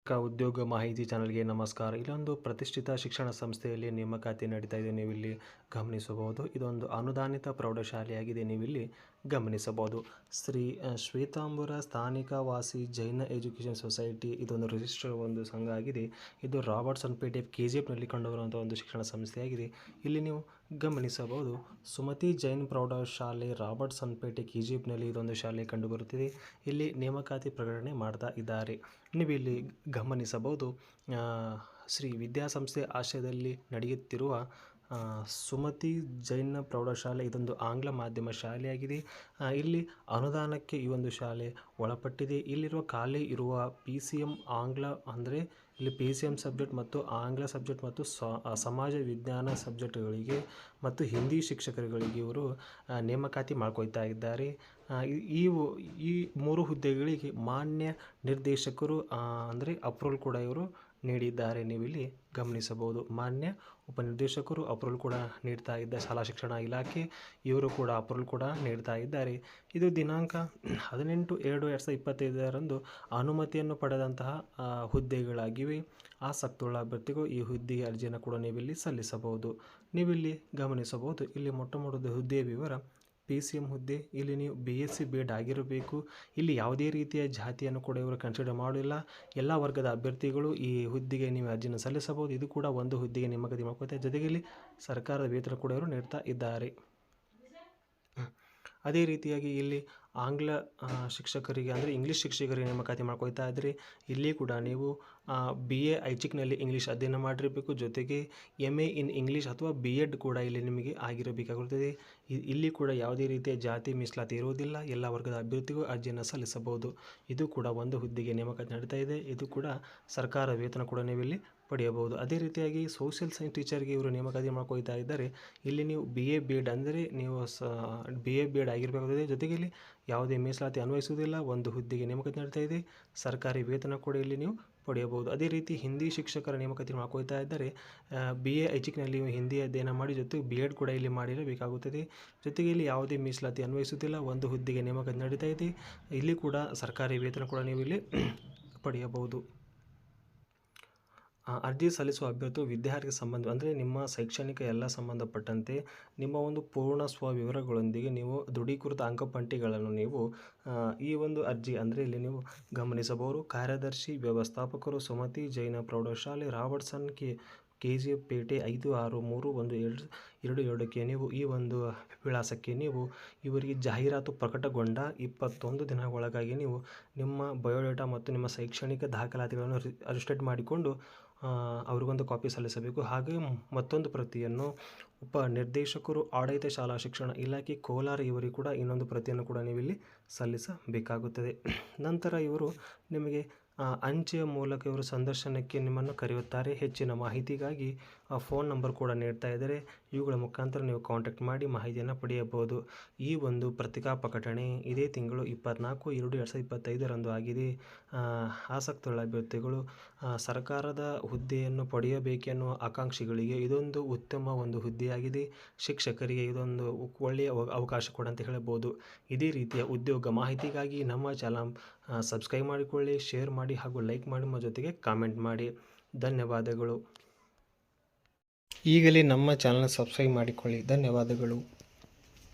ಉದ್ಯೋಗ ಮಾಹಿತಿ ಚಾನಲ್ಗೆ ನಮಸ್ಕಾರ. ಇಲ್ಲೊಂದು ಪ್ರತಿಷ್ಠಿತ ಶಿಕ್ಷಣ ಸಂಸ್ಥೆಯಲ್ಲಿ ನೇಮಕಾತಿ ನಡೀತಾ ಇದೆ, ನೀವಿಲ್ಲಿ ಗಮನಿಸಬಹುದು. ಇದೊಂದು ಅನುದಾನಿತ ಪ್ರೌಢಶಾಲೆಯಾಗಿದೆ, ನೀವಿಲ್ಲಿ ಗಮನಿಸಬಹುದು. ಶ್ರೀ ಶ್ವೇತಾಂಬರ ಸ್ಥಾನಿಕವಾಸಿ ಜೈನ ಎಜುಕೇಷನ್ ಸೊಸೈಟಿ ಇದೊಂದು ರಿಜಿಸ್ಟರ್ ಒಂದು ಸಂಘ ಆಗಿದೆ. ಇದು ರಾಬರ್ಟ್ಸನ್ ಪೇಟೆ KGFನಲ್ಲಿ ಕಂಡುಬರುವಂಥ ಒಂದು ಶಿಕ್ಷಣ ಸಂಸ್ಥೆಯಾಗಿದೆ. ಇಲ್ಲಿ ನೀವು ಗಮನಿಸಬಹುದು, ಸುಮತಿ ಜೈನ್ ಪ್ರೌಢಶಾಲೆ ರಾಬರ್ಟ್ಸನ್ ಪೇಟೆ KGFನಲ್ಲಿ ಇದೊಂದು ಶಾಲೆ ಕಂಡುಬರುತ್ತಿದೆ. ಇಲ್ಲಿ ನೇಮಕಾತಿ ಪ್ರಕಟಣೆ ಮಾಡ್ತಾ ಇದ್ದಾರೆ. ನೀವು ಇಲ್ಲಿ ಗಮನಿಸಬಹುದು, ಶ್ರೀ ವಿದ್ಯಾಸಂಸ್ಥೆ ಆಶ್ರಯದಲ್ಲಿ ನಡೆಯುತ್ತಿರುವ ಸುಮತಿ ಜೈನ ಪ್ರೌಢಶಾಲೆ ಇದೊಂದು ಆಂಗ್ಲ ಮಾಧ್ಯಮ ಶಾಲೆಯಾಗಿದೆ. ಇಲ್ಲಿ ಅನುದಾನಕ್ಕೆ ಈ ಒಂದು ಶಾಲೆ ಒಳಪಟ್ಟಿದೆ. ಇಲ್ಲಿರುವ ಖಾಲಿ ಇರುವ PCM ಆಂಗ್ಲ ಅಂದರೆ ಇಲ್ಲಿ PCM ಸಬ್ಜೆಕ್ಟ್ ಮತ್ತು ಆಂಗ್ಲ ಸಬ್ಜೆಕ್ಟ್ ಮತ್ತು ಸಮಾಜ ವಿಜ್ಞಾನ ಸಬ್ಜೆಕ್ಟ್ಗಳಿಗೆ ಮತ್ತು ಹಿಂದಿ ಶಿಕ್ಷಕರುಗಳಿಗೆ ಇವರು ನೇಮಕಾತಿ ಮಾಡ್ಕೊಳ್ತಾ ಇದ್ದಾರೆ. ಈ 3 ಹುದ್ದೆಗಳಿಗೆ ಮಾನ್ಯ ನಿರ್ದೇಶಕರು ಅಂದರೆ ಅಪ್ರೂವಲ್ ಕೂಡ ಇವರು ನೀಡಿದ್ದಾರೆ. ನೀವಿಲ್ಲಿ ಗಮನಿಸಬಹುದು, ಮಾನ್ಯ ಉಪನಿರ್ದೇಶಕರು ಅಪ್ರೂವಲ್ ಕೂಡ ನೀಡ್ತಾ ಇದ್ದ ಶಾಲಾ ಶಿಕ್ಷಣ ಇಲಾಖೆ ಇವರು ಕೂಡ ಅಪ್ರೂವಲ್ ಕೂಡ ನೀಡ್ತಾ ಇದ್ದಾರೆ. ಇದು ದಿನಾಂಕ 18/2/2025 ಅನುಮತಿಯನ್ನು ಪಡೆದಂತಹ ಹುದ್ದೆಗಳಾಗಿವೆ. ಆಸಕ್ತುಳ್ಳ ಅಭ್ಯರ್ಥಿಗಳು ಈ ಹುದ್ದೆಗೆ ಅರ್ಜಿಯನ್ನು ಕೂಡ ನೀವಿಲ್ಲಿ ಸಲ್ಲಿಸಬಹುದು. ನೀವಿಲ್ಲಿ ಗಮನಿಸಬಹುದು, ಇಲ್ಲಿ ಮೊಟ್ಟಮೊದಲ ಹುದ್ದೆಯ ವಿವರ PCM ಹುದ್ದೆ. ಇಲ್ಲಿ ನೀವು BSc B.Ed ಆಗಿರಬೇಕು. ಇಲ್ಲಿ ಯಾವುದೇ ರೀತಿಯ ಜಾತಿಯನ್ನು ಕೂಡ ಇವರು ಕನ್ಸಿಡರ್ ಮಾಡಿಲ್ಲ. ಎಲ್ಲ ವರ್ಗದ ಅಭ್ಯರ್ಥಿಗಳು ಈ ಹುದ್ದೆಗೆ ನೀವು ಅರ್ಜಿಯನ್ನು ಸಲ್ಲಿಸಬಹುದು. ಇದು ಕೂಡ ಒಂದು ಹುದ್ದೆಗೆ ನೇಮಕಾತಿ ಮಾಡ್ಕೊಳ್ತಾರೆ. ಜೊತೆಗೆ ಇಲ್ಲಿ ಸರ್ಕಾರದ ವೇತನ ಕೂಡ ಇವರು ನೀಡ್ತಾ ಇದ್ದಾರೆ. ಅದೇ ರೀತಿಯಾಗಿ ಇಲ್ಲಿ ಆಂಗ್ಲ ಶಿಕ್ಷಕರಿಗೆ ಅಂದರೆ ಇಂಗ್ಲೀಷ್ ಶಿಕ್ಷಕರಿಗೆ ನೇಮಕಾತಿ ಮಾಡ್ಕೊಳ್ತಾ ಇದ್ದರೆ ಇಲ್ಲಿ ಕೂಡ ನೀವು BA ಐಚ್ಛಿಕ್ನಲ್ಲಿ ಇಂಗ್ಲೀಷ್ ಅಧ್ಯಯನ ಮಾಡಿರಬೇಕು. ಜೊತೆಗೆ MA ಇನ್ ಇಂಗ್ಲೀಷ್ ಅಥವಾ B.Ed ಕೂಡ ಇಲ್ಲಿ ನಿಮಗೆ ಆಗಿರಬೇಕಾಗುತ್ತದೆ. ಇಲ್ಲಿ ಕೂಡ ಯಾವುದೇ ರೀತಿಯ ಜಾತಿ ಮೀಸಲಾತಿ ಇರುವುದಿಲ್ಲ. ಎಲ್ಲ ವರ್ಗದ ಅಭ್ಯರ್ಥಿಗಳು ಅರ್ಜಿಯನ್ನು ಸಲ್ಲಿಸಬಹುದು. ಇದು ಕೂಡ ಒಂದು ಹುದ್ದೆಗೆ ನೇಮಕಾತಿ ನಡೀತಾ ಇದೆ. ಇದು ಕೂಡ ಸರ್ಕಾರ ವೇತನ ಕೂಡ ನೀವಿಲ್ಲಿ ಪಡೆಯಬಹುದು. ಅದೇ ರೀತಿಯಾಗಿ ಸೋಷಿಯಲ್ ಸೈನ್ಸ್ ಟೀಚರ್ಗೆ ಇವರು ನೇಮಕಾತಿ ಮಾಡ್ಕೊಳ್ತಾ ಇದ್ದಾರೆ. ಇಲ್ಲಿ ನೀವು BA B.Ed ಅಂದರೆ ನೀವು BA B.Ed ಆಗಿರಬೇಕಾಗುತ್ತದೆ. ಜೊತೆಗೆ ಇಲ್ಲಿ ಯಾವುದೇ ಮೀಸಲಾತಿ ಅನ್ವಯಿಸುವುದಿಲ್ಲ. ಒಂದು ಹುದ್ದೆಗೆ ನೇಮಕಾತಿ ನಡೀತಾ ಇದೆ. ಸರ್ಕಾರಿ ವೇತನ ಕೂಡ ಇಲ್ಲಿ ನೀವು ಪಡೆಯಬಹುದು. ಅದೇ ರೀತಿ ಹಿಂದಿ ಶಿಕ್ಷಕರ ನೇಮಕಾತಿ ಮಾಡ್ಕೊಳ್ತಾ ಇದ್ದರೆ BA ಐಚ್ಛಿಕ್ನಲ್ಲಿ ಹಿಂದಿ ಅಧ್ಯಯನ ಮಾಡಿ ಜೊತೆಗೆ B.Ed ಕೂಡ ಇಲ್ಲಿ ಮಾಡಿರಬೇಕಾಗುತ್ತದೆ. ಜೊತೆಗೆ ಇಲ್ಲಿ ಯಾವುದೇ ಮೀಸಲಾತಿ ಅನ್ವಯಿಸುವುದಿಲ್ಲ. ಒಂದು ಹುದ್ದೆಗೆ ನೇಮಕಾತಿ ನಡೀತಾ ಇದೆ. ಇಲ್ಲಿ ಕೂಡ ಸರ್ಕಾರಿ ವೇತನ ಕೂಡ ನೀವು ಇಲ್ಲಿ ಪಡೆಯಬಹುದು. ಅರ್ಜಿ ಸಲ್ಲಿಸುವ ಅಭ್ಯರ್ಥಿಯು ವಿದ್ಯಾರ್ಥಿಗೆ ಸಂಬಂಧ ಅಂದರೆ ನಿಮ್ಮ ಶೈಕ್ಷಣಿಕ ಎಲ್ಲ ಸಂಬಂಧಪಟ್ಟಂತೆ ನಿಮ್ಮ ಒಂದು ಪೂರ್ಣ ಸ್ವವಿವರಗಳೊಂದಿಗೆ ನೀವು ದೃಢೀಕೃತ ಅಂಕಪಟ್ಟಿಗಳನ್ನು ನೀವು ಈ ಒಂದು ಅರ್ಜಿ ಅಂದರೆ ಇಲ್ಲಿ ನೀವು ಗಮನಿಸಬಹುದು. ಕಾರ್ಯದರ್ಶಿ ವ್ಯವಸ್ಥಾಪಕರು ಸುಮತಿ ಜೈನ ಪ್ರೌಢಶಾಲೆ ರಾಬರ್ಟ್ಸನ್ KGF ಪೇಟೆ 563122ಕ್ಕೆ ನೀವು ಈ ಒಂದು ವಿಳಾಸಕ್ಕೆ ನೀವು ಇವರಿಗೆ ಜಾಹೀರಾತು ಪ್ರಕಟಗೊಂಡ 21 ದಿನಗಳ ಒಳಗಾಗಿ ನೀವು ನಿಮ್ಮ ಬಯೋಡೇಟಾ ಮತ್ತು ನಿಮ್ಮ ಶೈಕ್ಷಣಿಕ ದಾಖಲಾತಿಗಳನ್ನು ರಿಜಿಸ್ಟರ್ ಮಾಡಿಕೊಂಡು ಅವ್ರಿಗೊಂದು ಕಾಪಿ ಸಲ್ಲಿಸಬೇಕು. ಹಾಗೆ ಮತ್ತೊಂದು ಪ್ರತಿಯನ್ನು ಉಪನಿರ್ದೇಶಕರು ಆಡಳಿತ ಶಾಲಾ ಶಿಕ್ಷಣ ಇಲಾಖೆ ಕೋಲಾರ ಇವರಿಗೆ ಕೂಡ ಇನ್ನೊಂದು ಪ್ರತಿಯನ್ನು ಕೂಡ ನೀವಿಲ್ಲಿ ಸಲ್ಲಿಸಬೇಕಾಗುತ್ತದೆ. ನಂತರ ಇವರು ನಿಮಗೆ ಅಂಚೆಯ ಮೂಲಕ ಇವರು ಸಂದರ್ಶನಕ್ಕೆ ನಿಮ್ಮನ್ನು ಕರೆಯುತ್ತಾರೆ. ಹೆಚ್ಚಿನ ಮಾಹಿತಿಗಾಗಿ ಫೋನ್ ನಂಬರ್ ಕೂಡ ನೀಡ್ತಾ ಇದ್ದಾರೆ. ಇವುಗಳ ಮುಖಾಂತರ ನೀವು ಕಾಂಟ್ಯಾಕ್ಟ್ ಮಾಡಿ ಮಾಹಿತಿಯನ್ನು ಪಡೆಯಬಹುದು. ಈ ಒಂದು ಪತ್ರಿಕಾ ಪ್ರಕಟಣೆ ಇದೇ ತಿಂಗಳು 24/2/2025 ಆಗಿದೆ. ಆಸಕ್ತುಳ್ಳ ಅಭ್ಯರ್ಥಿಗಳು ಸರ್ಕಾರದ ಹುದ್ದೆಯನ್ನು ಪಡೆಯಬೇಕೆನ್ನುವ ಆಕಾಂಕ್ಷಿಗಳಿಗೆ ಇದೊಂದು ಉತ್ತಮ ಒಂದು ಹುದ್ದೆಯಾಗಿದೆ. ಶಿಕ್ಷಕರಿಗೆ ಇದೊಂದು ಒಳ್ಳೆಯ ಅವಕಾಶ ಕೂಡ ಅಂತ ಹೇಳಬಹುದು. ಇದೇ ರೀತಿಯ ಉದ್ಯೋಗ ಮಾಹಿತಿಗಾಗಿ ನಮ್ಮ ಚಾನಲ್ ಸಬ್ಸ್ಕ್ರೈಬ್ ಮಾಡಿಕೊಳ್ಳಿ, ಶೇರ್ ಮಾಡಿ ಹಾಗೂ ಲೈಕ್ ಮಾಡಿ, ನಮ್ಮ ಜೊತೆಗೆ ಕಾಮೆಂಟ್ ಮಾಡಿ. ಧನ್ಯವಾದಗಳು. ಈಗಲೇ ನಮ್ಮ ಚಾನಲ್ ಸಬ್ಸ್ಕ್ರೈಬ್ ಮಾಡಿಕೊಳ್ಳಿ. ಧನ್ಯವಾದಗಳು.